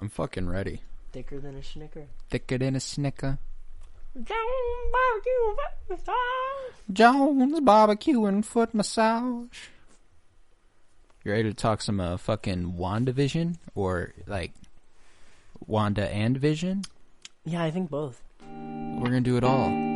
I'm fucking ready. Thicker than a Snicker. Thicker than a Snicker. Jones barbecue foot massage. Jones barbecue and foot massage. You ready to talk some fucking WandaVision? Or, like, Wanda and Vision? Yeah, I think both. We're gonna do it all.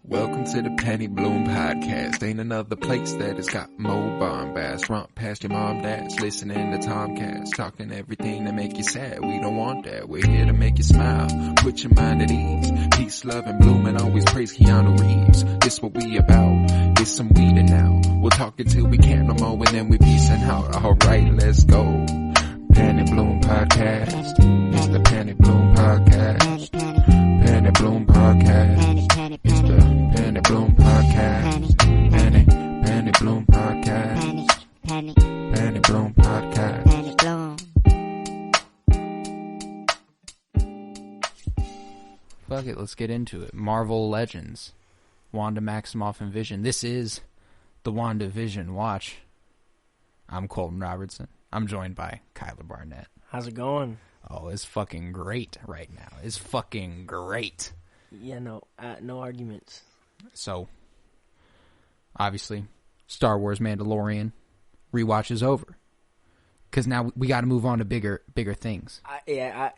Welcome to the Penny Bloom Podcast. Ain't another place that has got more bombast. Romp past your mom, dads, listening to Tomcats, talking everything that make you sad. We don't want that. We're here to make you smile. Put your mind at ease. Peace, love, and bloom, and always praise Keanu Reeves. This what we about. Get some weed in now. We'll talk until we can't no more, and then we peacing out. Alright, let's go. Penny Bloom Podcast. It's the Penny Bloom Podcast. Penny Bloom Podcast. It's the Penny Bloom Podcast. Penny Bloom Podcast. Penny Bloom Podcast. Fuck it, let's get into it. Marvel Legends. Wanda Maximoff and Vision. This is the WandaVision Watch. I'm Colton Robertson. I'm joined by Kyler Barnett. How's it going? Oh, it's fucking great right now. It's fucking great. Yeah, no arguments. So, obviously, Star Wars Mandalorian rewatch is over. Because now we got to move on to bigger things.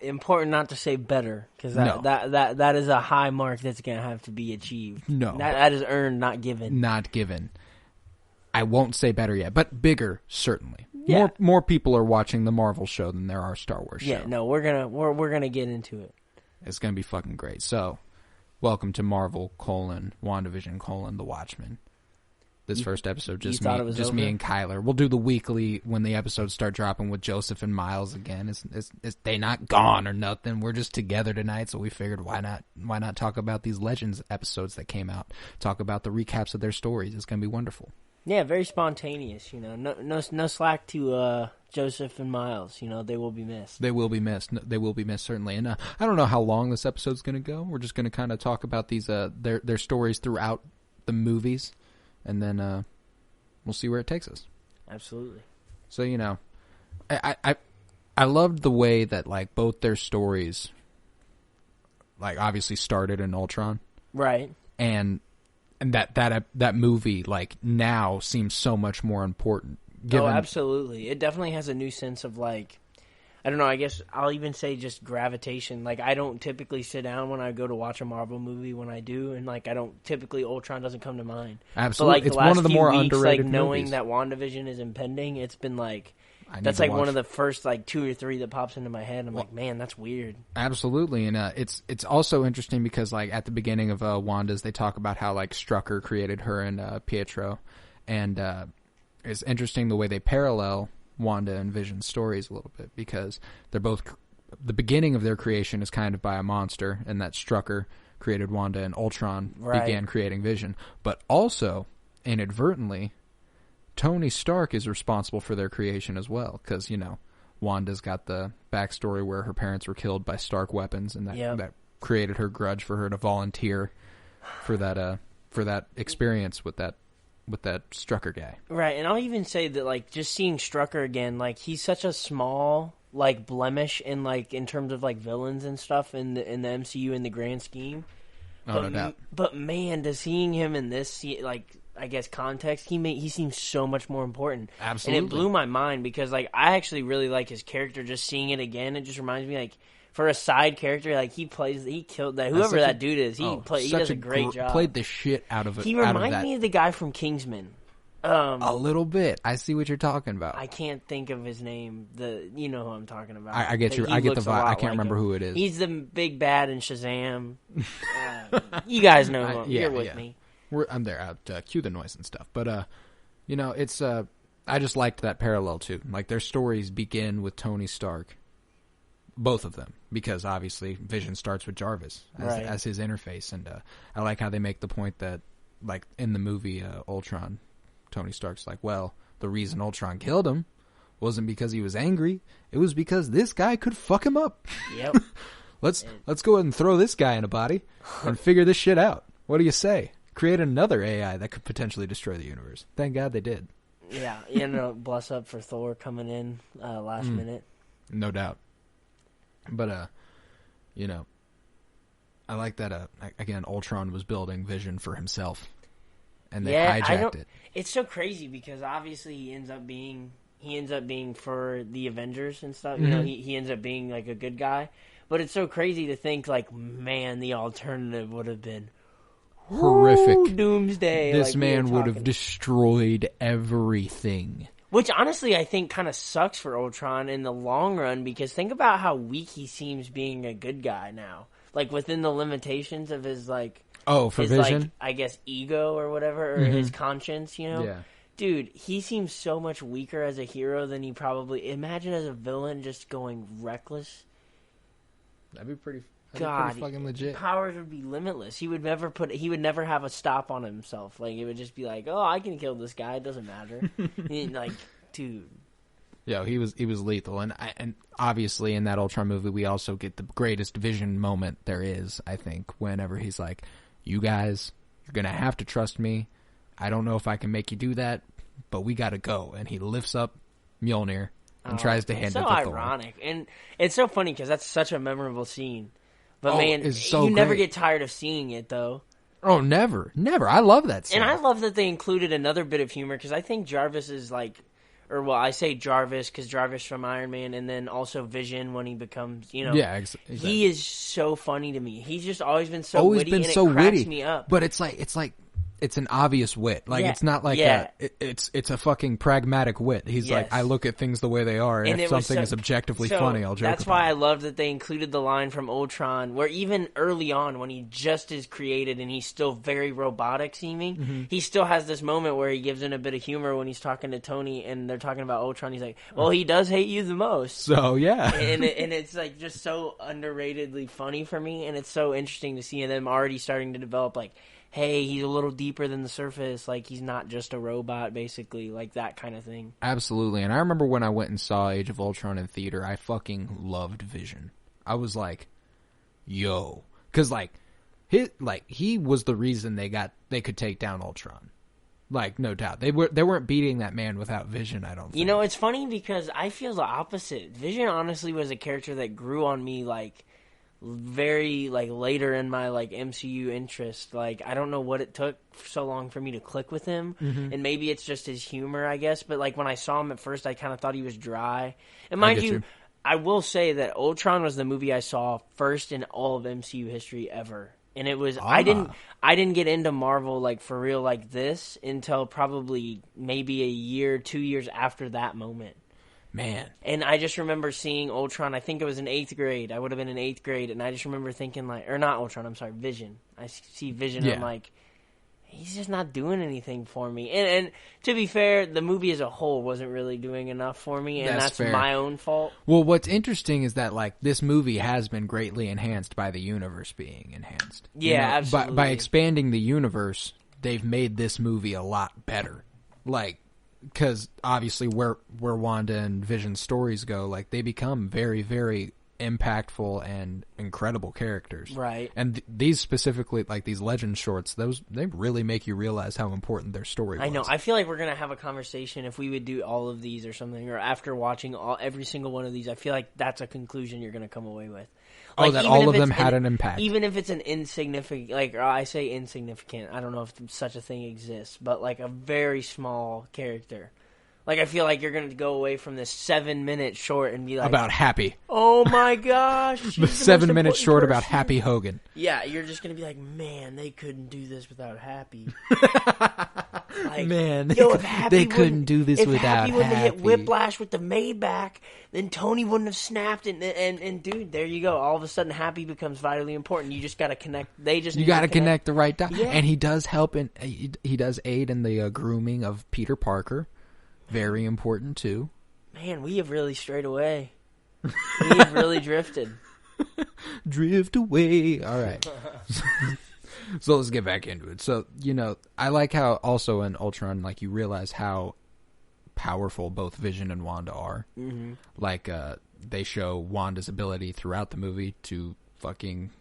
Important not to say better, because that is a high mark that's going to have to be achieved. No. That is earned, not given. Not given. I won't say better yet, but bigger, certainly. Yeah. More people are watching the Marvel show than there are Star Wars show. Yeah, no, we're gonna get into it. It's gonna be fucking great. So, welcome to Marvel: WandaVision: The Watchmen. This first episode, just me and Kyler. We'll do the weekly when the episodes start dropping with Joseph and Miles again. It's they not gone or nothing. We're just together tonight, so we figured why not talk about these Legends episodes that came out. Talk about the recaps of their stories. It's gonna be wonderful. Yeah, very spontaneous. You know, no slack to Joseph and Miles. You know, they will be missed. They will be missed. They will be missed, certainly. And I don't know how long this episode's going to go. We're just going to kind of talk about these their stories throughout the movies, and then we'll see where it takes us. Absolutely. So you know, I loved the way that like both their stories, like obviously started in Ultron, right, and that movie like now seems so much more important. Oh, absolutely. It definitely has a new sense of like, I don't know, I guess I'll even say just gravitation. Like I don't typically sit down when I go to watch a Marvel movie. When I do, and like I don't typically, Ultron doesn't come to mind. Absolutely. But like it's one of the more weeks, underrated like knowing movies. that WandaVision is impending, it's been like, that's like one of the first like 2 or 3 that pops into my head. I'm like, man, that's weird. Absolutely. And it's also interesting because like at the beginning of Wanda's, they talk about how like Strucker created her and Pietro, and it's interesting the way they parallel Wanda and Vision's stories a little bit, because they're both the beginning of their creation is kind of by a monster, and that Strucker created Wanda, and Ultron began creating Vision, but also inadvertently Tony Stark is responsible for their creation as well, because, you know, Wanda's got the backstory where her parents were killed by Stark weapons, and that created her grudge for her to volunteer for that experience with that Strucker guy. Right, and I'll even say that, like, just seeing Strucker again, like, he's such a small, like, blemish in, like, in terms of, like, villains and stuff in the MCU in the grand scheme. Oh, no doubt. But, man, seeing him in this, like, I guess context, he seems so much more important. Absolutely. And it blew my mind because, like, I actually really like his character. Just seeing it again, it just reminds me, like, for a side character, like, he killed that. Whoever that dude is, he does a great job. Played the shit out of it. He reminds me of the guy from Kingsman. A little bit. I see what you're talking about. I can't think of his name. You know who I'm talking about. I get the vibe. I can't remember who it is. He's the big bad in Shazam. You guys know who you're with me. I'm there. Cue the noise and stuff. But, you know, it's I just liked that parallel, too. Like, their stories begin with Tony Stark. Both of them. Because, obviously, Vision starts with Jarvis as his interface. And I like how they make the point that, like, in the movie Ultron, Tony Stark's like, well, the reason Ultron killed him wasn't because he was angry. It was because this guy could fuck him up. Yep. Let's go ahead and throw this guy in a body and figure this shit out. What do you say? create another AI that could potentially destroy the universe. Thank God they did. Yeah, bless up for Thor coming in last minute. No doubt. But, I like that, again, Ultron was building Vision for himself. And they hijacked it. It's so crazy because obviously he ends up being for the Avengers and stuff. You know, he ends up being like a good guy. But it's so crazy to think like, man, the alternative would have been horrific. Doomsday. This man would have destroyed everything. Which honestly I think kind of sucks for Ultron in the long run because think about how weak he seems being a good guy now. Like within the limitations of his like his, Vision? Like, I guess ego or whatever, or his conscience, you know? Yeah. Dude, he seems so much weaker as a hero than he probably... Imagine as a villain just going reckless. That'd be pretty fucking legit. Powers would be limitless. He would never have a stop on himself. Like, it would just be like, oh, I can kill this guy. It doesn't matter. Like, dude... Yeah, he was lethal, and obviously in that Ultron movie we also get the greatest Vision moment there is. I think whenever he's like, "You guys, you're gonna have to trust me. I don't know if I can make you do that, but we gotta go." And he lifts up Mjolnir and tries to hand it to Thor. So ironic, and it's so funny because that's such a memorable scene. But man, so you never get tired of seeing it though. Oh, never. I love that scene, and I love that they included another bit of humor because I think Jarvis is like. Or, well, I say Jarvis because Jarvis from Iron Man, and then also Vision when he becomes, Yeah, exactly. He is so funny to me. He's just always been so witty, and it cracks me up. But it's like it's an obvious wit. Like, it's not like it's a fucking pragmatic wit. He's like, I look at things the way they are, and if something is objectively funny, I'll joke That's about why it. I love that they included the line from Ultron, where even early on, when he just is created and he's still very robotic seeming, he still has this moment where he gives in a bit of humor when he's talking to Tony, and they're talking about Ultron. He's like, well, he does hate you the most. So, yeah. and it's like just so underratedly funny for me, and it's so interesting to see them already starting to develop like, hey, he's a little deeper than the surface. Like, he's not just a robot, basically. Like, that kind of thing. Absolutely. And I remember when I went and saw Age of Ultron in theater, I fucking loved Vision. I was like, yo. Because, he was the reason they could take down Ultron. Like, no doubt. They weren't beating that man without Vision, I don't think. You know, it's funny because I feel the opposite. Vision, honestly, was a character that grew on me, like... very later in my MCU interest. I don't know what it took so long for me to click with him, and maybe it's just his humor, I guess. But when I saw him at first, I kind of thought he was dry. And mind you, I will say that Ultron was the movie I saw first in all of MCU history ever, and it was I didn't get into Marvel for real like this until probably maybe a year, 2 years after that moment. Man. And I just remember seeing Ultron, I think it was in 8th grade. I would have been in 8th grade, and I just remember thinking, or not Ultron, I'm sorry, Vision. I see Vision, and I'm like, he's just not doing anything for me. And to be fair, the movie as a whole wasn't really doing enough for me, and that's my own fault. Well, what's interesting is that, this movie has been greatly enhanced by the universe being enhanced. Yeah, absolutely. By expanding the universe, they've made this movie a lot better. Because obviously where Wanda and Vision's stories go, they become very, very impactful and incredible characters. Right. And these specifically, these legend shorts, they really make you realize how important their story was. I know. I feel like we're going to have a conversation if we would do all of these or something, or after watching every single one of these, I feel like that's a conclusion you're going to come away with. That all of them had an impact. Even if it's an insignificant, I say insignificant, I don't know if such a thing exists, but a very small character. I feel like you're going to go away from this 7-minute short and be like... About Happy. Oh my gosh. The 7-minute short about Happy Hogan. Yeah, you're just going to be like, man, they couldn't do this without Happy. Man, if Happy they couldn't do this without Happy. If Happy wouldn't have hit Whiplash with the Maybach, then Tony wouldn't have snapped. And dude, there you go. All of a sudden, Happy becomes vitally important. You just got to connect. You got to connect the right dots. Yeah. And he does help, he does aid in the grooming of Peter Parker. Very important, too. Man, we have really strayed away. We have really drifted. Drift away. All right. So let's get back into it. So, I like how also in Ultron, you realize how powerful both Vision and Wanda are. Mm-hmm. They show Wanda's ability throughout the movie to fucking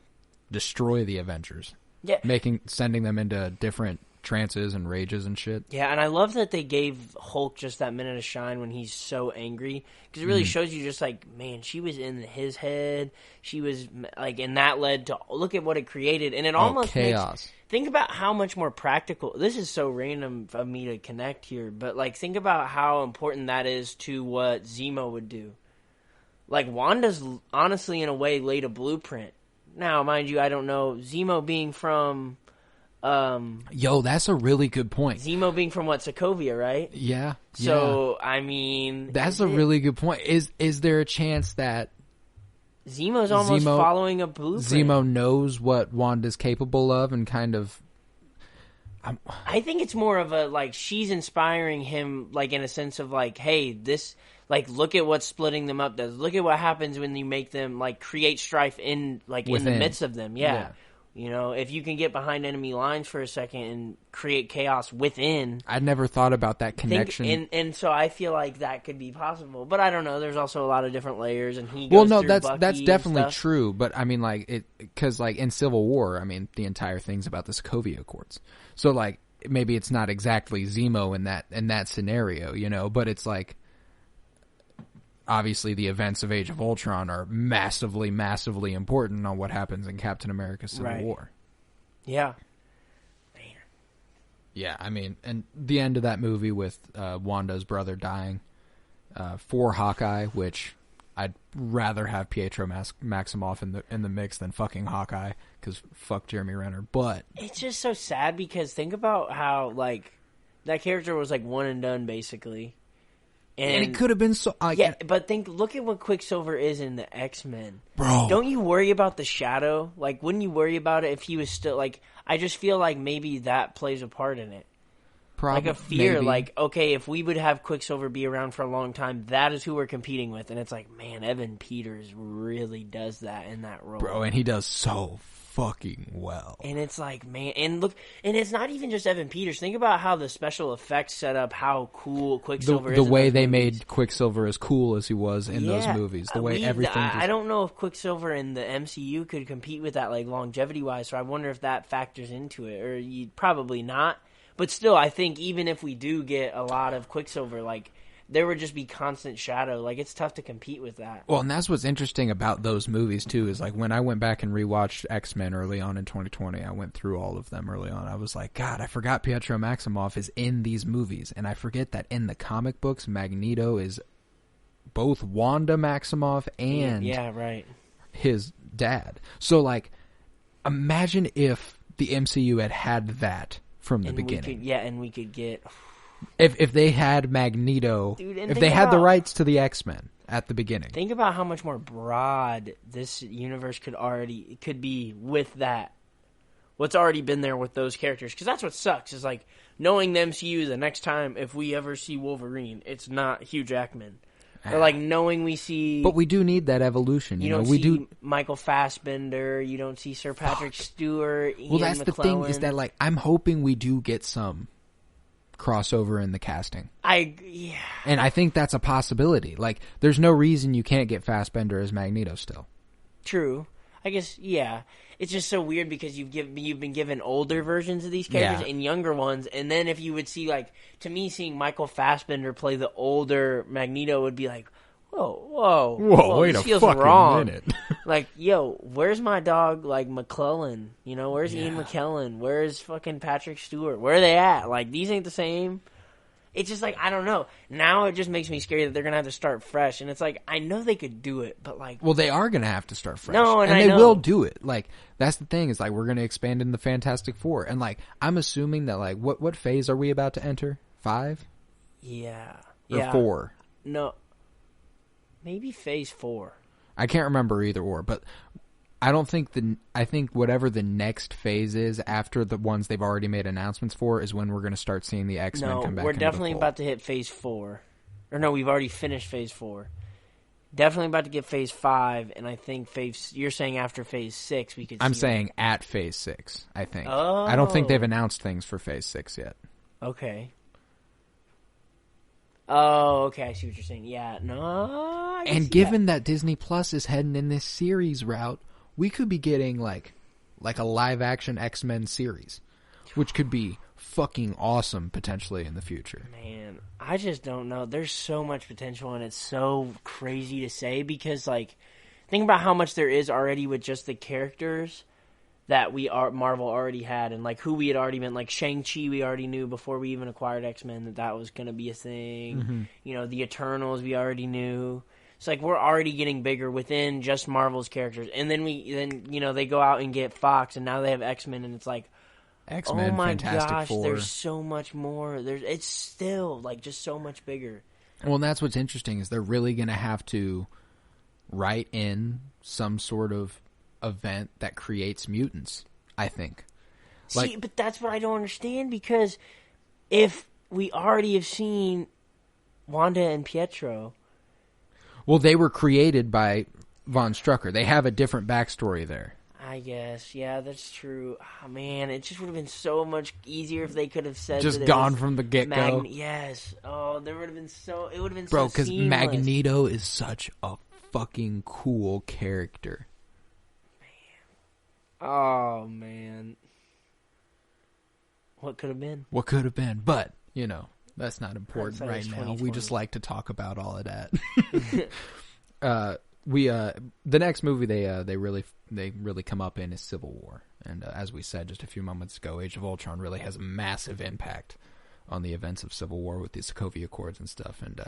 destroy the Avengers. Yeah. Sending them into different trances and rages and shit. Yeah, and I love that they gave Hulk just that minute of shine when he's so angry, because it really shows you just like, man, she was in his head. She was like, and that led to, look at what it created, and it almost chaos. Think about how much more practical. This is so random of me to connect here, but like, think about how important that is to what Zemo would do. Like, Wanda's honestly, in a way, laid a blueprint. Now, mind you, I don't know Zemo being from. That's a really good point. Zemo being from Sokovia, right? Yeah. So I mean, that's a really good point. Is there a chance that Zemo's almost following a blueprint? Zemo knows what Wanda's capable of, and kind of. I think it's more of a like, she's inspiring him, like in a sense of like, hey, this, like, look at what splitting them up does. Look at what happens when you make them like create strife in the midst of them. Yeah. You know, if you can get behind enemy lines for a second and create chaos within. I'd never thought about that connection. And so I feel like that could be possible. But I don't know. There's also a lot of different layers, and he goes through Bucky that's definitely and stuff. true. But I mean, like, because like in Civil War, I mean, the entire thing's about the Sokovia Accords. So like, maybe it's not exactly Zemo in that scenario, you know, but it's like, obviously the events of Age of Ultron are massively, massively important on what happens in Captain America Civil War. Yeah. Man. Yeah, I mean, and the end of that movie with Wanda's brother dying for Hawkeye, which I'd rather have Pietro Maximoff in the mix than fucking Hawkeye, because fuck Jeremy Renner. But it's just so sad, because think about how, like, that character was like one and done, basically. And it could have been so... but look at what Quicksilver is in the X-Men. Bro. Don't you worry about the Shadow? Like, wouldn't you worry about it if he was still... Like, I just feel like maybe that plays a part in it. Like a fear, maybe. Like, okay, if we would have Quicksilver be around for a long time, that is who we're competing with. And it's like, man, Evan Peters really does that in that role. Bro, and he does so fucking well. And it's like, man, and look, and it's not even just Evan Peters. Think about how the special effects set up how cool Quicksilver is. The way they made Quicksilver as cool as he was in those movies. The way everything... I don't know if Quicksilver in the MCU could compete with that, like, longevity-wise, so I wonder if that factors into it, or probably not. But still, I think even if we do get a lot of Quicksilver, like, there would just be constant Shadow. Like, it's tough to compete with that. Well, and that's what's interesting about those movies, too, is, like, when I went back and rewatched X-Men early on in 2020, I went through all of them early on. I was like, God, I forgot Pietro Maximoff is in these movies. And I forget that in the comic books, Magneto is both Wanda Maximoff and his dad. So, like, imagine if the MCU had that from the beginning. And we could get... If they had Magneto, if they had the rights to the X-Men at the beginning. Think about how much more broad this universe could be with that. What's already been there with those characters. Because that's what sucks, is like, knowing the MCU the next time, if we ever see Wolverine, it's not Hugh Jackman. Or like knowing we see... But we do need that evolution. You know, we see Michael Fassbender, you don't see Sir Patrick Stewart, Ian that's McKellen. The thing, is that, like, I'm hoping we do get some crossover in the casting. And I think that's a possibility. Like, there's no reason you can't get Fassbender as Magneto still. True. I guess, yeah. It's just so weird because you've been given older versions of these characters and younger ones, and then if you would see, like, to me, seeing Michael Fassbender play the older Magneto would be like, whoa, wait this a feels fucking wrong. minute. Like, yo, where's my dog, like, McClellan? You know, where's Ian McKellen? Where's fucking Patrick Stewart? Where are they at? Like, these ain't the same. It's just like, I don't know. Now it just makes me scared that they're going to have to start fresh. And it's like, I know they could do it, but like... Well, they are going to have to start fresh. No, and they know. will do it. Like, that's the thing, is like, we're going to expand in the Fantastic Four. And like, I'm assuming that, like, what phase are we about to enter? 5? Yeah. Or 4? No. Maybe phase 4. I can't remember either or, but I don't think I think whatever the next phase is after the ones they've already made announcements for is when we're going to start seeing the X-Men come back. We're definitely about to hit phase 4. Or no, we've already finished phase 4. Definitely about to get phase 5, and I think you're saying after phase 6 we could I'm see saying at phase 6, I think. Oh. I don't think they've announced things for phase 6 yet. Okay. Oh, okay, I see what you're saying. Yeah, no. And given that Disney Plus is heading in this series route, we could be getting, like, like a live-action X-Men series, which could be fucking awesome potentially in the future. Man, I just don't know. There's so much potential, and it's so crazy to say because, like, think about how much there is already with just the characters that Marvel already had, and like who we had already been. Like Shang-Chi, we already knew before we even acquired X-Men that was going to be a thing. Mm-hmm. You know, the Eternals, we already knew. It's like we're already getting bigger within just Marvel's characters, and then you know they go out and get Fox, and now they have X-Men, and it's like, X-Men, oh my Fantastic gosh, Four. there's so much more. It's still like just so much bigger. Well, and that's what's interesting is they're really going to have to write in some sort of event that creates mutants, I think. See, but that's what I don't understand, because if we already have seen Wanda and Pietro... Well, they were created by Von Strucker. They have a different backstory there. I guess, yeah, that's true. Oh, man, it just would have been so much easier if they could have said just that gone from the get-go. Yes. Oh, there would have been so... It would have been Bro, so seamless. because Magneto is such a fucking cool character. Oh, man. What could have been? What could have been. But, you know, that's not important right now. 2020. We just like to talk about all of that. The next movie they really come up in is Civil War. And as we said just a few moments ago, Age of Ultron really has a massive impact on the events of Civil War with the Sokovia Accords and stuff. And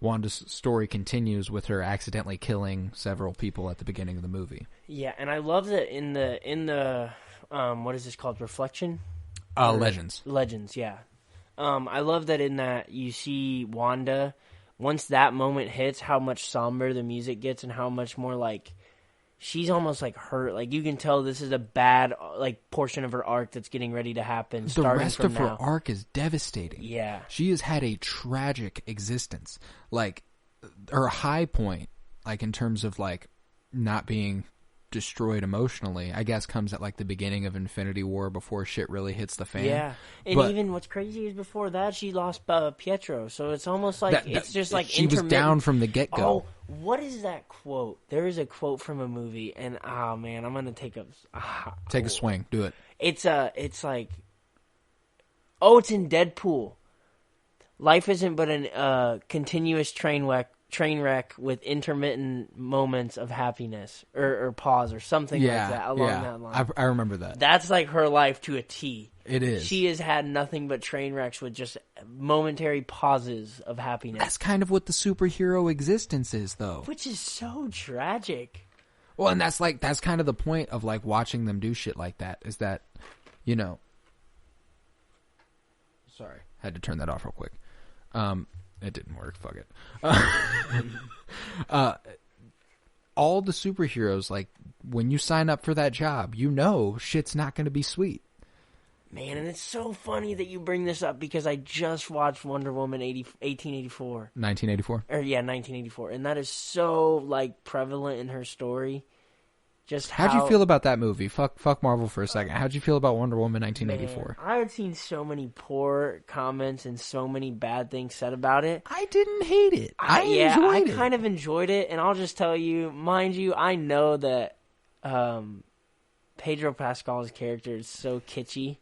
Wanda's story continues with her accidentally killing several people at the beginning of the movie. Yeah, and I love that in the what is this called? Reflection? Legends. Legends, yeah. I love that in that you see Wanda, once that moment hits, how much somber the music gets and how much more like she's almost like hurt. Like you can tell this is a bad like portion of her arc that's getting ready to happen. The rest of her arc is devastating. Yeah. She has had a tragic existence. Like her high point, like in terms of like not being destroyed emotionally, I guess comes at like the beginning of Infinity War before shit really hits the fan. Yeah, and even what's crazy is before that she lost Pietro, so it's almost like it's just like she was down from the get-go. Oh, what is that quote? There is a quote from a movie, and oh man, I'm gonna take a swing. Do it. It's like, oh, it's in Deadpool. Life isn't but a continuous train wreck with intermittent moments of happiness or pause or something like that along that line. I remember that. That's like her life to a T. It is. She has had nothing but train wrecks with just momentary pauses of happiness. That's kind of what the superhero existence is, though. Which is so tragic. Well, and that's kind of the point of like watching them do shit like that, is that, you know. Sorry, had to turn that off real quick. It didn't work. Fuck it. All the superheroes, like, when you sign up for that job, you know shit's not going to be sweet. Man, and it's so funny that you bring this up because I just watched Wonder Woman 1884. 1984? 1984. And that is so, like, prevalent in her story. Just How'd you feel about that movie? Fuck Marvel for a second. How'd you feel about Wonder Woman 1984? Man, I had seen so many poor comments and so many bad things said about it. I didn't hate it. I enjoyed it. I kind of enjoyed it, and I'll just tell you, mind you, I know that Pedro Pascal's character is so kitschy.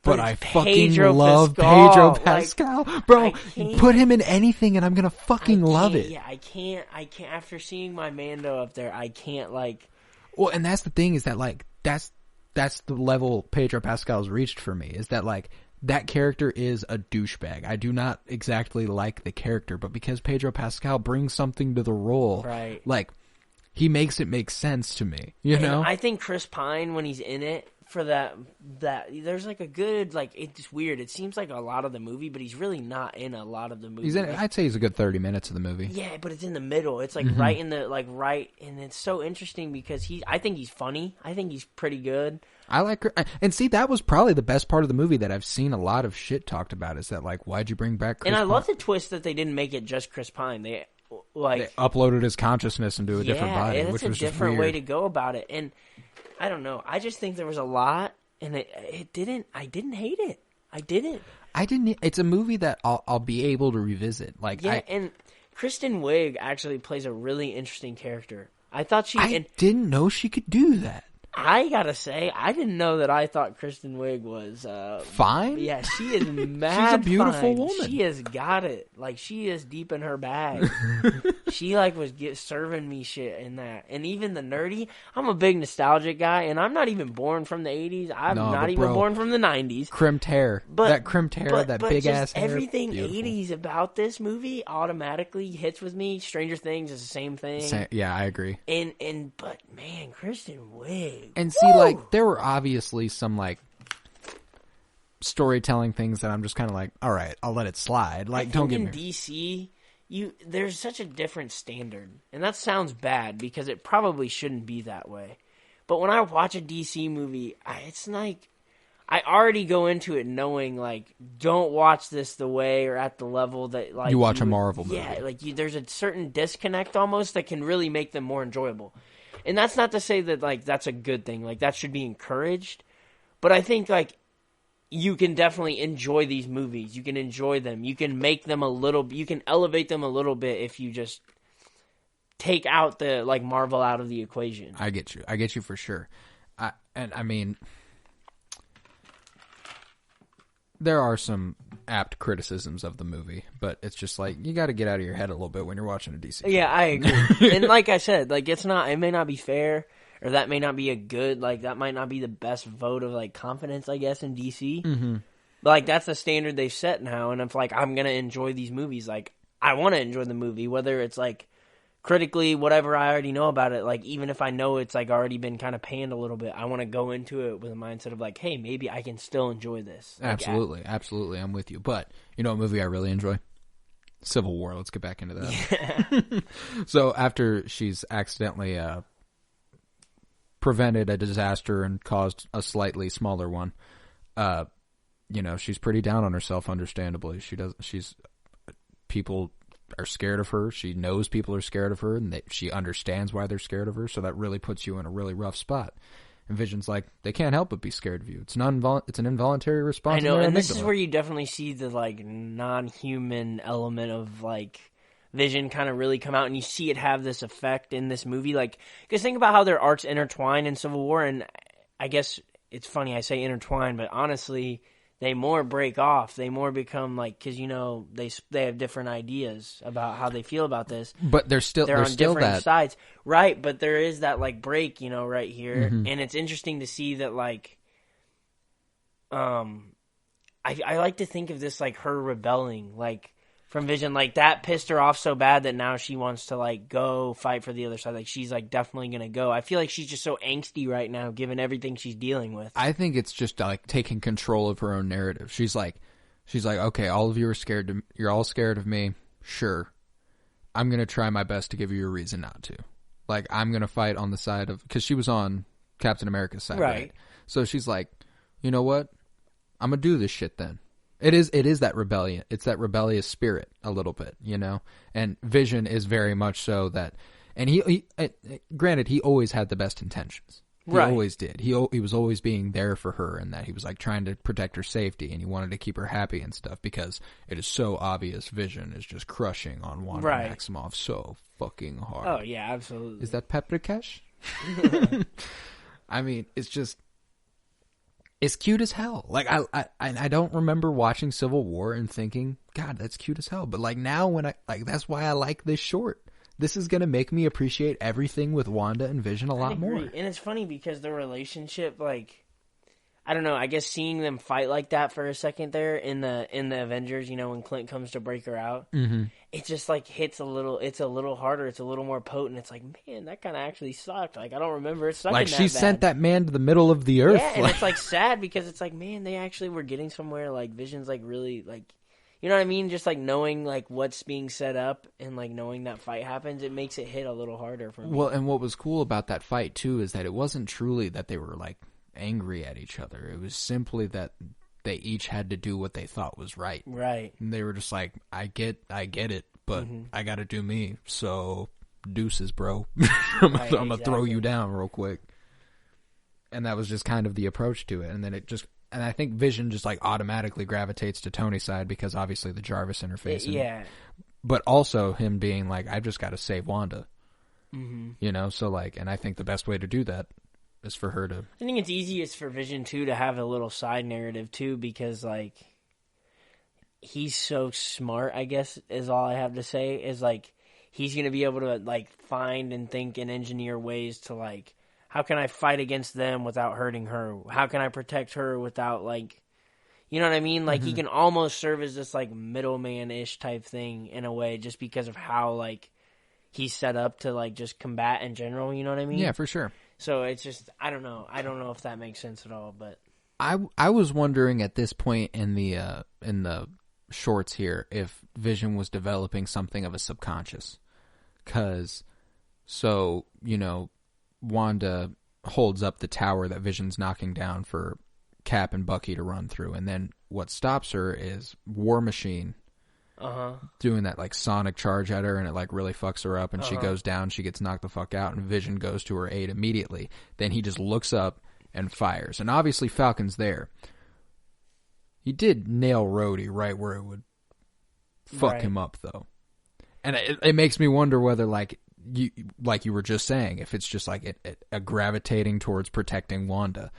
But I fucking love Pedro Pascal. Like, bro, put him in anything and I'm going to fucking love it. Yeah, I can't. After seeing my Mando up there, I can't, like... Well, and that's the thing, is that, like, that's the level Pedro Pascal's reached for me, is that, like, that character is a douchebag. I do not exactly like the character, but because Pedro Pascal brings something to the role, right, like, he makes it make sense to me, you know? I think Chris Pine, when he's in it, for that there's like a good, like, it's weird. It seems like a lot of the movie, but he's really not in a lot of the movie. I'd say he's a good 30 minutes of the movie. Yeah, but it's in the middle. It's like right in the, like, right, and it's so interesting because I think he's funny. I think he's pretty good. I like, and see, that was probably the best part of the movie that I've seen a lot of shit talked about, is that, like, why'd you bring back Chris Pine? And I love the twist that they didn't make it just Chris Pine. They uploaded his consciousness into a different body, which was just weird. It's a different way to go about it. And I don't know. I just think there was a lot, and I didn't hate it. I didn't. It's a movie that I'll be able to revisit. Like, yeah, and Kristen Wiig actually plays a really interesting character. I thought didn't know she could do that. I gotta say, I didn't know that. I thought Kristen Wiig was fine. Yeah, she is mad. She's a beautiful fine. woman. She has got it. Like, she is deep in her bag. She like was serving me shit in that, and even the nerdy. I'm a big nostalgic guy, and I'm not even born from the '80s. I'm not even born from the '90s. Crimped hair, that crimped hair, that big ass hair. Everything Beautiful. '80s about this movie automatically hits with me. Stranger Things is the same thing. Yeah, I agree. But man, Kristen Wiig. And see, like, there were obviously some, like, storytelling things that I'm just kind of like, all right, I'll let it slide. Like, don't get me. In DC, there's such a different standard. And that sounds bad because it probably shouldn't be that way. But when I watch a DC movie, it's like, I already go into it knowing, like, don't watch this the way or at the level that, like... You watch a Marvel movie. Yeah, like, there's a certain disconnect almost that can really make them more enjoyable. And that's not to say that, like, that's a good thing. Like, that should be encouraged. But I think, like, you can definitely enjoy these movies. You can enjoy them. You can make them you can elevate them a little bit if you just take out the, like, Marvel out of the equation. I get you for sure. I mean, there are some apt criticisms of the movie, but it's just like, you got to get out of your head a little bit when you're watching a DC film. Yeah, I agree. And like I said, like, it may not be fair, or that may not be that might not be the best vote of, like, confidence, I guess, in DC. Mm-hmm. But, like, that's the standard they've set now, and if, like, I'm going to enjoy these movies, like, I want to enjoy the movie, whether it's, like, critically, whatever I already know about it, like, even if I know it's, like, already been kind of panned a little bit, I want to go into it with a mindset of, like, hey, maybe I can still enjoy this. Like, absolutely, I'm with you. But, you know what movie I really enjoy? Civil War. Let's get back into that. Yeah. So, after she's accidentally prevented a disaster and caused a slightly smaller one, you know, she's pretty down on herself, understandably. People are scared of her. She knows people are scared of her, and she understands why they're scared of her, so that really puts you in a really rough spot. And Vision's like, they can't help but be scared of you. It's an involuntary response. I know, and this is where you definitely see the, like, non-human element of, like, Vision kind of really come out, and you see it have this effect in this movie. Like, because think about how their arcs intertwine in Civil War, and I guess it's funny I say intertwine, but honestly, they more break off. They more become, like, because, you know, they have different ideas about how they feel about this. But they're on still different sides. Right, but there is that, like, break, you know, right here. Mm-hmm. And it's interesting to see that, like, I like to think of this, like, her rebelling, like, from Vision. Like, that pissed her off so bad that now she wants to, like, go fight for the other side. Like, she's, like, definitely going to go. I feel like she's just so angsty right now, given everything she's dealing with. I think it's just, like, taking control of her own narrative. She's like, okay, all of you are scared. You're all scared of me. Sure. I'm going to try my best to give you a reason not to. Like, I'm going to fight on the side of, because she was on Captain America's side, right? So she's like, you know what? I'm going to do this shit then. It is that rebellion. It's that rebellious spirit a little bit, you know? And Vision is very much so that, and he granted, he always had the best intentions. He always did. He was always being there for her, and that he was, like, trying to protect her safety, and he wanted to keep her happy and stuff, because it is so obvious Vision is just crushing on Wanda Maximoff so fucking hard. Oh, yeah, absolutely. Is that paprikash? I mean, it's just, it's cute as hell. Like, I don't remember watching Civil War and thinking, God, that's cute as hell. But, like, now when that's why I like this short. This is going to make me appreciate everything with Wanda and Vision a lot more. And it's funny because the relationship, like, I don't know, I guess seeing them fight like that for a second there in the Avengers, you know, when Clint comes to break her out, it just, like, it's a little harder, it's a little more potent. It's like, man, that kind of actually sucked. Like, I don't remember it sucking like, that she bad. Sent that man to the middle of the earth. Yeah, and it's, like, sad because it's like, man, they actually were getting somewhere. Like, Vision's, like, really, like, you know what I mean? Just, like, knowing, like, what's being set up and, like, knowing that fight happens, it makes it hit a little harder for me. Well, and what was cool about that fight, too, is that it wasn't truly that they were, like, angry at each other. It was simply that they each had to do what they thought was right. Right. And they were just like, I get it, but I got to do me. So, deuces, bro. I'm going to throw you down real quick. And that was just kind of the approach to it. And then and I think Vision just, like, automatically gravitates to Tony's side because obviously the Jarvis interface. Yeah. But also him being like, I've just got to save Wanda. Mm-hmm. You know, so, like, and I think the best way to do that for her to. I think it's easiest for Vision too to have a little side narrative too, because like he's so smart. I guess is all I have to say. Is like he's gonna be able to like find and think and engineer ways to like, how can I fight against them without hurting her? How can I protect her without like, you know what I mean? Like he can almost serve as this like middleman-ish type thing in a way, just because of how like he's set up to like just combat in general. You know what I mean? Yeah, for sure. So it's just, I don't know if that makes sense at all, but I was wondering at this point in the shorts here if Vision was developing something of a subconscious, because Wanda holds up the tower that Vision's knocking down for Cap and Bucky to run through, and then what stops her is War Machine doing that like sonic charge at her, and it like really fucks her up, and she goes down, she gets knocked the fuck out, and Vision goes to her aid immediately. Then he just looks up and fires, and obviously Falcon's there. He did nail Rhodey right where it would fuck him up, though, and it makes me wonder whether like you were just saying, if it's just like a gravitating towards protecting Wanda.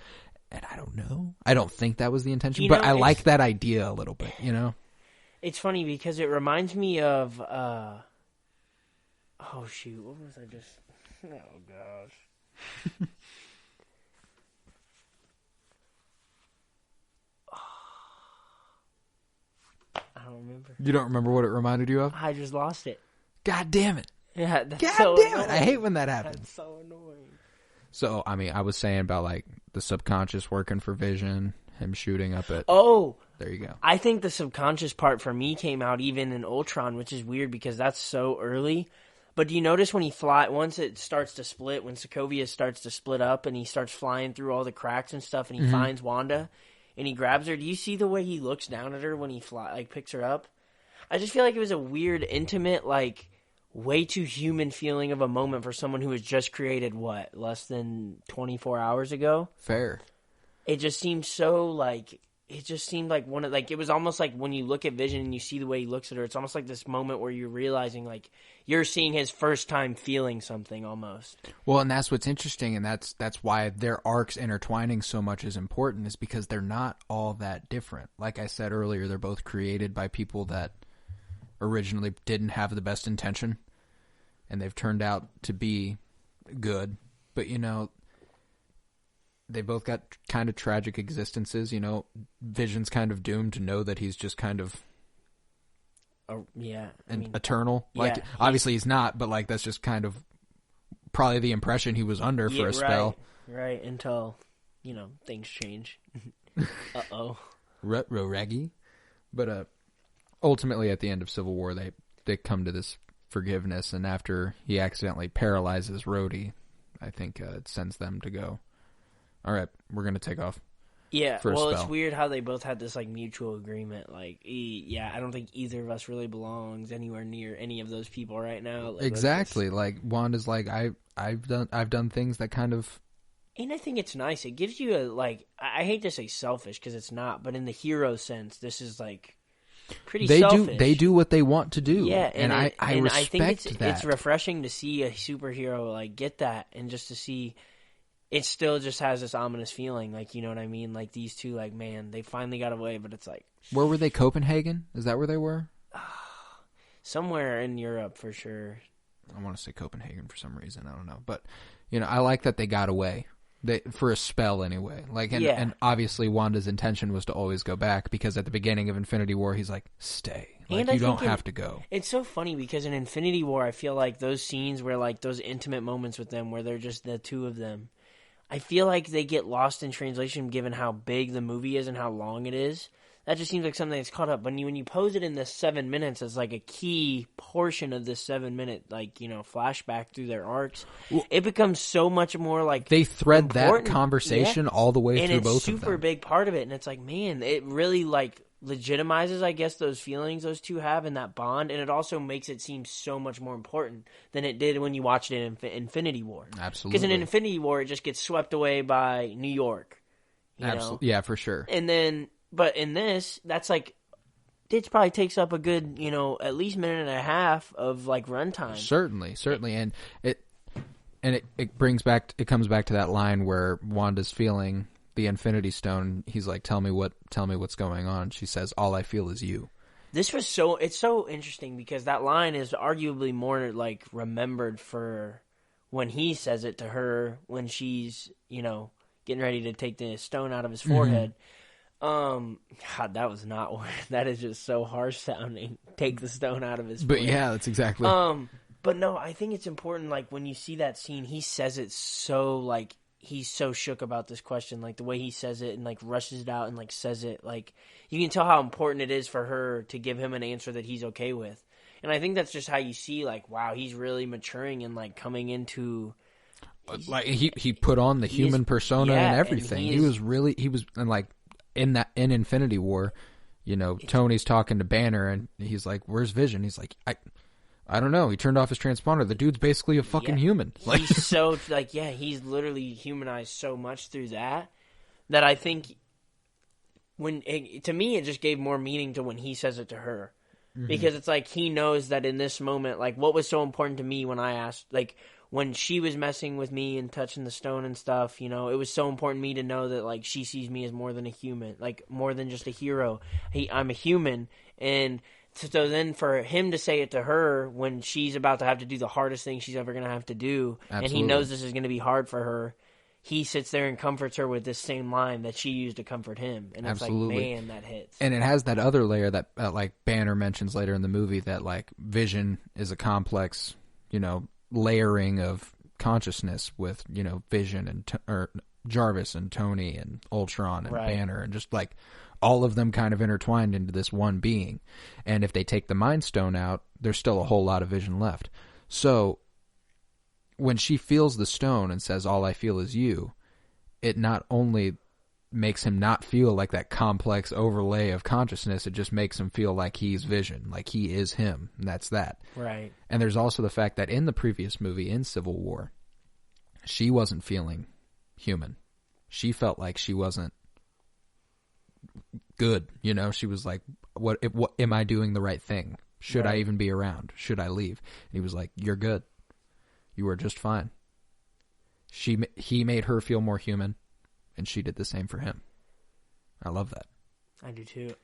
And I don't know. I don't think that was the intention, but I like that idea a little bit, you know? It's funny because it reminds me of, oh shoot, what was I just, oh gosh. I don't remember. You don't remember what it reminded you of? I just lost it. God damn it. Yeah, that's God so damn annoying. it. I hate when that happens. That's so annoying. So, I mean, I was saying about like the subconscious working for Vision, him shooting up at. Oh, there you go. I think the subconscious part for me came out even in Ultron, which is weird because that's so early. But do you notice when once it starts to split, when Sokovia starts to split up and he starts flying through all the cracks and stuff, and he finds Wanda and he grabs her? Do you see the way he looks down at her when he picks her up? I just feel like it was a weird, intimate, like way too human feeling of a moment for someone who was just created, less than 24 hours ago? Fair. It just seemed so, like, it just seemed like it was almost like when you look at Vision and you see the way he looks at her, it's almost like this moment where you're realizing, like, you're seeing his first time feeling something almost. Well, and that's what's interesting, and that's why their arcs intertwining so much is important, is because they're not all that different. Like I said earlier, they're both created by people that originally didn't have the best intention, and they've turned out to be good. But, they both got kind of tragic existences. Vision's kind of doomed to know that he's just kind of eternal. Like, obviously he's not, but like that's just kind of probably the impression he was under for a spell. Right, until, things change. Uh-oh. Raggy. But ultimately at the end of Civil War, they come to this forgiveness, and after he accidentally paralyzes Rhodey, I think it sends them to go, all right, we're going to take off. Yeah, for a spell. It's weird how they both had this like mutual agreement. Like, I don't think either of us really belongs anywhere near any of those people right now. Like, exactly. Like Wanda's like, I've done things that kind of. And I think it's nice. It gives you I hate to say selfish because it's not, but in the hero sense, this is like pretty selfish. They do what they want to do. Yeah, and I respect I think that. it's refreshing to see a superhero like get that, and just to see. It still just has this ominous feeling, like, you know what I mean? Like, these two, like, man, they finally got away, but it's like... Where were they? Copenhagen? Is that where they were? Somewhere in Europe, for sure. I want to say Copenhagen for some reason. I don't know. But, I like that they got away. For a spell, anyway. Like, and obviously Wanda's intention was to always go back, because at the beginning of Infinity War, he's like, stay. Like, you don't have to go. It's so funny, because in Infinity War, I feel like those scenes where, like, those intimate moments with them, where they're just the two of them... I feel like they get lost in translation given how big the movie is and how long it is. That just seems like something that's caught up. But when you pose it in this 7 minutes as like a key portion of this 7 minute, flashback through their arcs, it becomes so much more like they thread important. That conversation all the way through both of them. And it's a super big part of it. And it's like, man, it really legitimizes, I guess, those feelings those two have and that bond, and it also makes it seem so much more important than it did when you watched it in Infinity War. Absolutely. Because in Infinity War, it just gets swept away by New York. Absolutely. Yeah, for sure. And then, but in this, that's like, it probably takes up a good, at least minute and a half of, runtime. Certainly. And And it comes back to that line where Wanda's feeling the Infinity Stone. He's like, tell me what's going on. She says, all I feel is you. It's so interesting because that line is arguably more like remembered for when he says it to her when she's, getting ready to take the stone out of his forehead. God, that is just so harsh sounding. Take the stone out of his forehead. But yeah, that's exactly. But no, I think it's important, like, when you see that scene, he says it so, like, he's so shook about this question, like, the way he says it and, like, rushes it out and, like, says it, like, you can tell how important it is for her to give him an answer that he's okay with. And I think that's just how you see, like, wow, he's really maturing and, like, coming into... Like, he put on the human persona and everything. He was and, like, in Infinity War, Tony's talking to Banner and he's like, where's Vision? He's like, I don't know. He turned off his transponder. The dude's basically a fucking human. Like, he's so, like, he's literally humanized so much through that I think to me, it just gave more meaning to when he says it to her. Mm-hmm. Because it's like, he knows that in this moment, like, what was so important to me when I asked, like, when she was messing with me and touching the stone and stuff, it was so important to me to know that, like, she sees me as more than a human, like, more than just a hero. I'm a human, and... So then for him to say it to her when she's about to have to do the hardest thing she's ever going to have to do, Absolutely. And he knows this is going to be hard for her, he sits there and comforts her with this same line that she used to comfort him. And it's Absolutely. Like, man, that hits. And it has that other layer that, like, Banner mentions later in the movie that, like, Vision is a complex, layering of consciousness with, Vision and Jarvis and Tony and Ultron and right. Banner and just, like... all of them kind of intertwined into this one being. And if they take the Mind Stone out, there's still a whole lot of Vision left. So when she feels the stone and says, all I feel is you, it not only makes him not feel like that complex overlay of consciousness, it just makes him feel like he's Vision, like he is him, and that's that. Right. And there's also the fact that in the previous movie, in Civil War, she wasn't feeling human. She felt like she wasn't good, she was like, what am I doing the right thing? Should I even be around? Should I leave? And he was like, you're good. You are just fine. He made her feel more human, and she did the same for him. I love that. I do too.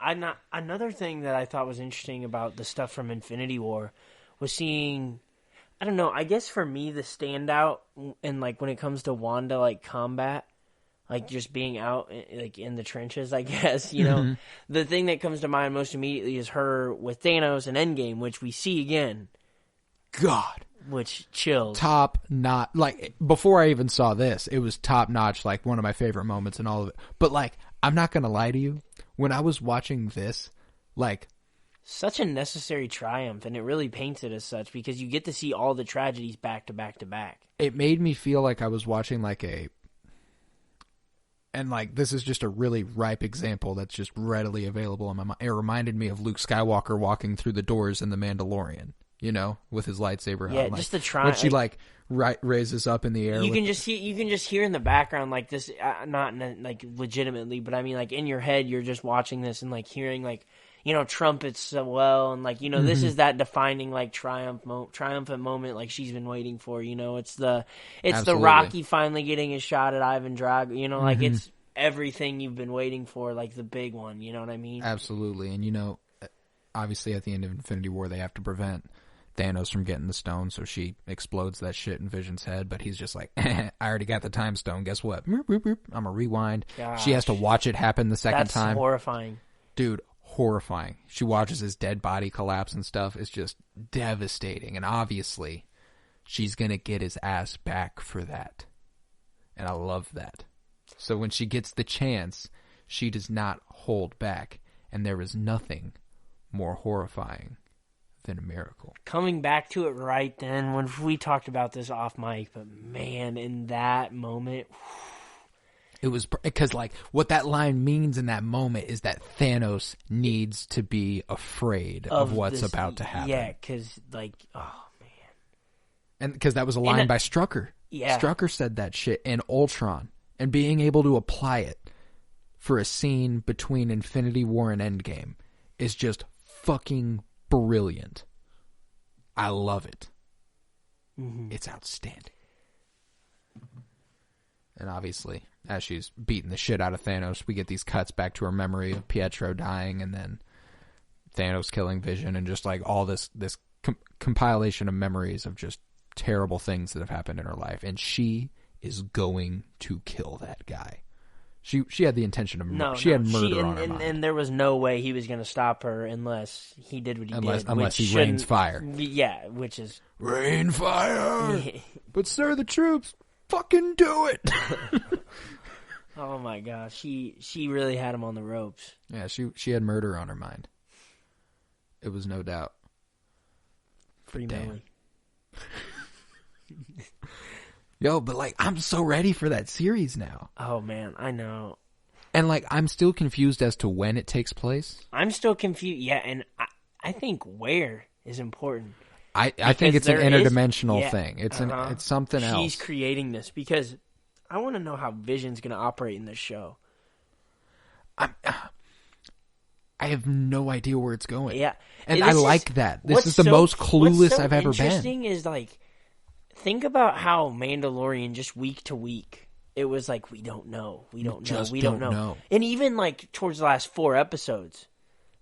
Another thing that I thought was interesting about the stuff from Infinity War was seeing, I don't know, I guess for me the standout and like when it comes to Wanda, like combat, like just being out like in the trenches, I guess, Mm-hmm. The thing that comes to mind most immediately is her with Thanos and Endgame, which we see again. God. Which chills. Top notch. Like, before I even saw this, it was top notch, like one of my favorite moments in all of it. But like, I'm not going to lie to you. When I was watching this, like... such a necessary triumph, and it really paints it as such because you get to see all the tragedies back to back to back. It made me feel like I was watching like a... and like, this is just a really ripe example that's just readily available in my mind. It reminded me of Luke Skywalker walking through the doors in The Mandalorian, with his lightsaber. Yeah, like, just the try. When she like raises up in the air. You can just hear in the background like this, not like legitimately, but I mean like in your head, you're just watching this and like hearing like trumpets so well, and like mm-hmm. This is that defining like triumphant moment like she's been waiting for. It's the Rocky finally getting his shot at Ivan Drago. Like mm-hmm. It's everything you've been waiting for, like the big one. You know what I mean? Absolutely, and obviously at the end of Infinity War, they have to prevent Thanos from getting the stone, so she explodes that shit in Vision's head, but he's just like, I already got the time stone, guess what? I'm gonna rewind. Gosh. She has to watch it happen the second time. That's horrifying. Dude, horrifying. She watches his dead body collapse and stuff. It's just devastating, and obviously she's gonna get his ass back for that, and I love that. So when she gets the chance, she does not hold back, and there is nothing more horrifying than a miracle. Coming back to it right then, when we talked about this off mic, but man, in that moment, it was because like what that line means in that moment is that Thanos needs to be afraid of what's about to happen. Yeah, because like, oh man, and because that was a line by Strucker. Yeah, Strucker said that shit in Ultron, and being able to apply it for a scene between Infinity War and Endgame is just fucking brilliant. I love it. Mm-hmm. It's outstanding. And obviously, as she's beating the shit out of Thanos, we get these cuts back to her memory of Pietro dying and then Thanos killing Vision and just like all this compilation of memories of just terrible things that have happened in her life. And she is going to kill that guy. She had the intention of murder. She had murder on her mind. And there was no way he was going to stop her unless he did what he did. Unless he rains fire. Yeah, which is... Rain fire! But sir, the troops, fucking do it! Oh my gosh, she really had him on the ropes. Yeah, she had murder on her mind. It was no doubt. Free Millie. Yo, but like, I'm so ready for that series now. Oh man, I know. And like, I'm still confused as to when it takes place. I'm still confused. Yeah, and I think where is important. I think it's an interdimensional thing. It's something else. She's creating this because I want to know how Vision's going to operate in this show. I have no idea where it's going. Yeah, and I like that. This is the most clueless I've ever been. What's interesting is like, think about how Mandalorian just week to week, it was like we don't know. We don't know. And even like towards the last 4 episodes,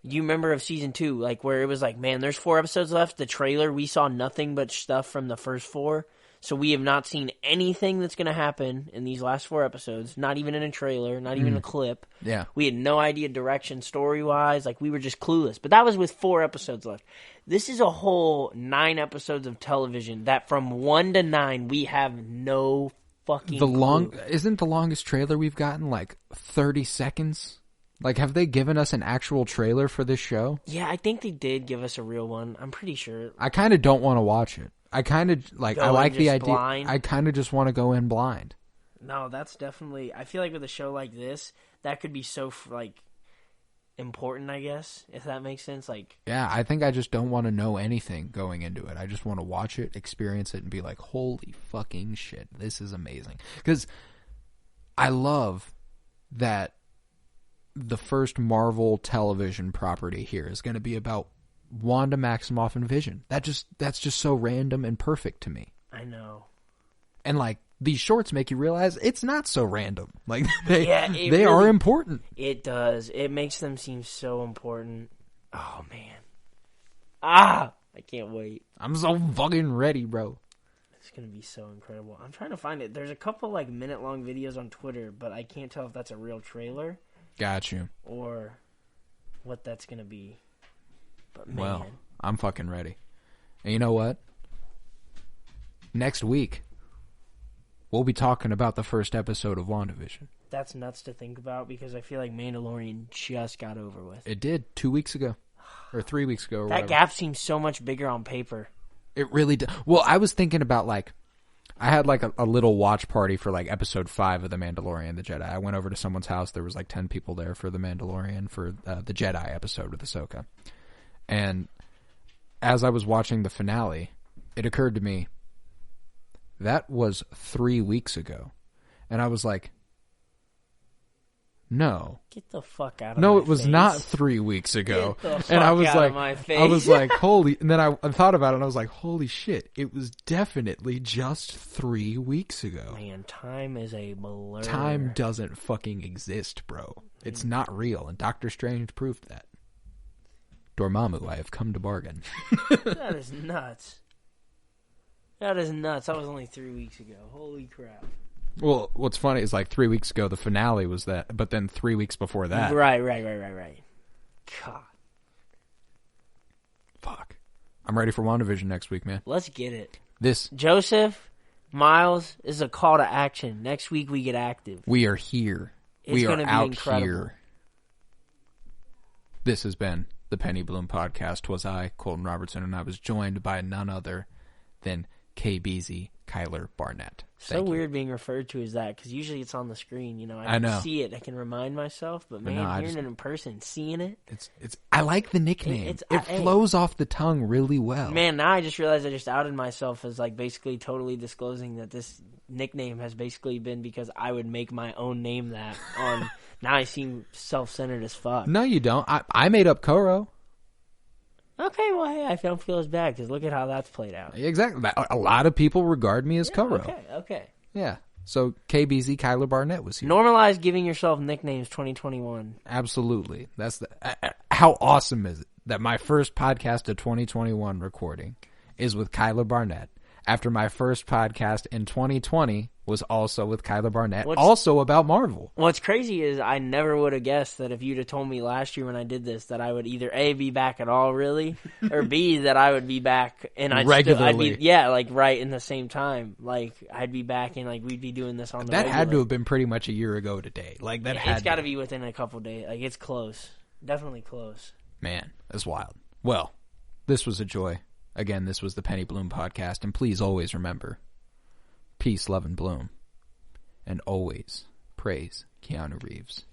do you remember of season 2, like where it was like, man, there's 4 episodes left. The trailer, we saw nothing but stuff from the first 4. So we have not seen anything that's going to happen in these last 4 episodes. Not even in a trailer, not even a clip. Yeah. We had no idea direction story-wise. Like, we were just clueless. But that was with 4 episodes left. This is a whole 9 episodes of television that from 1 to 9, we have no fucking clue. Isn't the longest trailer we've gotten like 30 seconds? Like, have they given us an actual trailer for this show? Yeah, I think they did give us a real one. I'm pretty sure. I kind of don't want to watch it. I kind of like. I like the idea. Blind. I kind of just want to go in blind. No, that's definitely. I feel like with a show like this, that could be so like important. I guess if that makes sense. Like, yeah, I think I just don't want to know anything going into it. I just want to watch it, experience it, and be like, "Holy fucking shit, this is amazing!" Because I love that the first Marvel television property here is going to be about Wanda Maximoff and Vision. That's just so random and perfect to me. I know. And like these shorts make you realize it's not so random. Like they really are important. It does. It makes them seem so important. Oh man. I can't wait. I'm so fucking ready, bro. It's going to be so incredible. I'm trying to find it. There's a couple like minute-long videos on Twitter, but I can't tell if that's a real trailer. Got you. Or what that's going to be. But man. Well, I'm fucking ready. And you know what? Next week, we'll be talking about the first episode of WandaVision. That's nuts to think about because I feel like Mandalorian just got over with. It did 2 weeks ago. Or 3 weeks ago. Or that whatever. gap seems so much bigger on paper. It really did. Well, I was thinking about like, I had like a little watch party for like episode 5 of The Mandalorian, The Jedi. I went over to someone's house. There was like 10 people there for The Mandalorian for the Jedi episode with Ahsoka. And as I was watching the finale, it occurred to me, that was 3 weeks ago. And I was like, no. Get the fuck out of my face. No, it was not 3 weeks ago. Get the fuck and I was out like, of my face. I was like, holy, and then I thought about it and I was like, holy shit, it was definitely just 3 weeks ago. Man, time is a blur. Time doesn't fucking exist, bro. It's not real, and Doctor Strange proved that. Dormammu, I have come to bargain. That is nuts. That is nuts. That was only 3 weeks ago. Holy crap. Well, what's funny is like 3 weeks ago the finale was that, but then 3 weeks before that. Right. God. Fuck. I'm ready for WandaVision next week, man. Let's get it. Joseph, Miles, is a call to action. Next week we get active. We are here. We are out here. This has been the Penny Bloom Podcast. 'Twas I, Colton Robertson, and I was joined by none other than KBZ, Kyler Barnett. So weird being referred to as that, because usually it's on the screen. You know, I can see it. I can remind myself, but man, hearing it in person, seeing it. I like the nickname. It flows off the tongue really well. Man, now I just realized I just outed myself as like basically totally disclosing that this nickname has basically been because I would make my own name that on. Now I seem self-centered as fuck. No, you don't. I made up Koro. Okay, well, hey, I don't feel as bad because look at how that's played out. Exactly. A lot of people regard me as Koro. Okay. Yeah. So KBZ, Kyler Barnett was here. Normalize giving yourself nicknames 2021. Absolutely. That's the how awesome is it that my first podcast of 2021 recording is with Kyler Barnett after my first podcast in 2020 was also with Kyler Barnett, also about Marvel. What's crazy is I never would have guessed that if you'd have told me last year when I did this that I would either A, be back at all really, or B, that I would be back and regularly. Right in the same time. Like I'd be back and like we'd be doing this on the That regular. had to have been pretty much a year ago today. Like that It's got to be within a couple days. Like it's close. Definitely close. Man, that's wild. Well, this was a joy. Again, this was the Penny Bloom podcast, and please always remember, peace, love, and bloom. And always praise Keanu Reeves.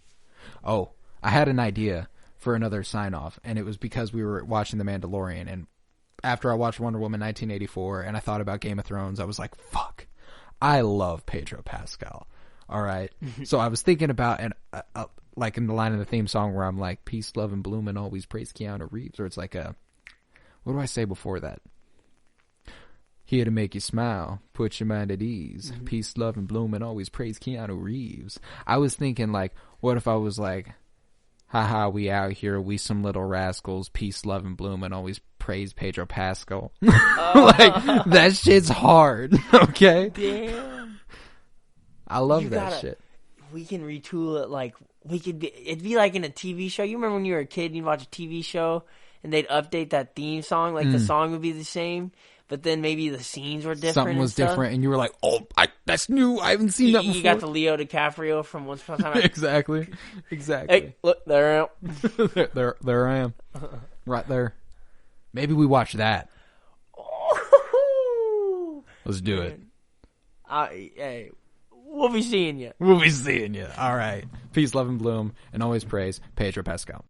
Oh, I had an idea for another sign-off, and it was because we were watching The Mandalorian, and after I watched Wonder Woman 1984, and I thought about Game of Thrones, I was like, fuck, I love Pedro Pascal. All right? So I was thinking about, and like in the line of the theme song where I'm like, peace, love, and bloom, and always praise Keanu Reeves, or it's like what do I say before that? Here to make you smile, put your mind at ease. Mm-hmm. Peace, love, and bloom, and always praise Keanu Reeves. I was thinking, like, what if I was like, haha, we out here, we some little rascals, peace, love, and bloom, and always praise Pedro Pascal. Like, that shit's hard, okay? Damn. I love that shit. We can retool it, like, it'd be like in a TV show. You remember when you were a kid and you'd watch a TV show, and they'd update that theme song, like the song would be the same, but then maybe the scenes were different. Something was different, and you were like, "Oh, that's new. I haven't seen that before." You got the Leo DiCaprio from Once Upon a Time. Exactly. Hey, look, there I am. there I am, right there. Maybe we watch that. Let's do it. Hey, we'll be seeing you. We'll be seeing you. All right. Peace, love, and bloom, and always praise Pedro Pascal.